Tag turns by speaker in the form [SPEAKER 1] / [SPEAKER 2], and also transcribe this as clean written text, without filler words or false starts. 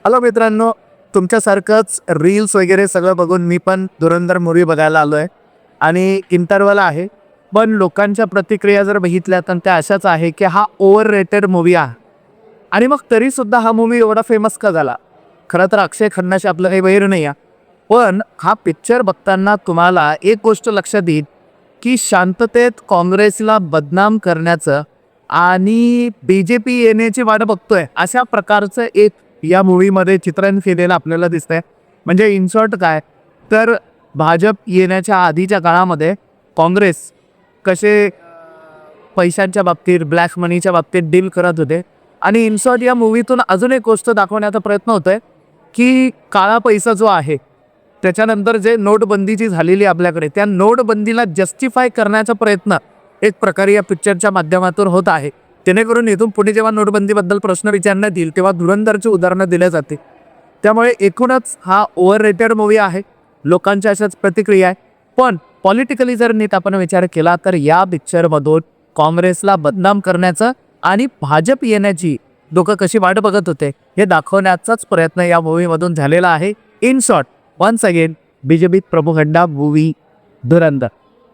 [SPEAKER 1] Hello मित्रांनो, तुमच्यासारखंच reels वगैरे सगळं बघून मी पण धुरंधर मूव्ही बघायला आलो आहे आणि इंटरव्हल आहे. पण लोकांच्या प्रतिक्रिया जर बघितल्या तर त्या अशाच आहे की हा ओव्हर रेटेड मूव्ही आहे. आणि मग तरीसुद्धा हा मूव्ही एवढा फेमस का झाला? खरं तर अक्षय खन्नाशी आपलं काही वैर नाही आहे. पण हा पिक्चर बघताना तुम्हाला एक गोष्ट लक्षात येईल की शांततेत काँग्रेसला बदनाम करण्याचं आणि BJP येण्याची वाट बघतोय अशा प्रकारचं एक या मूव्हीमध्ये चित्रण केलेलं आपल्याला दिसतंय. म्हणजे इन शॉर्ट काय तर भाजप येण्याच्या आधीच्या काळामध्ये काँग्रेस कसे पैशांच्या बाबतीत ब्लॅक मनीच्या बाबतीत डील करत होते. आणि इन शॉर्ट या मूव्हीतून अजून एक गोष्ट दाखवण्याचा प्रयत्न होतोय की काळा पैसा जो आहे त्याच्यानंतर जे नोटबंदीची झालेली आपल्याकडे त्या नोटबंदीला जस्टिफाय करण्याचा प्रयत्न एक प्रकारे या पिक्चरच्या माध्यमातून होत आहे. जेणेकरून इथून पुढे जेव्हा नोटबंदीबद्दल प्रश्न विचारण्यात येईल तेव्हा धुरंधरची उदाहरणं दिल्या जाते. त्यामुळे एकूणच हा ओव्हर रेटेड मूव्ही आहे. लोकांच्या अशाच प्रतिक्रिया आहे. पण पॉलिटिकली जर नीट आपण विचार केला तर या पिक्चरमधून काँग्रेसला बदनाम करण्याचं आणि भाजप येण्याची लोकं कशी वाट बघत होते हे दाखवण्याचाच प्रयत्न या मूव्हीमधून झालेला आहे. In short once again BJP प्रमुख अड्डा मूव्ही धुरंधर.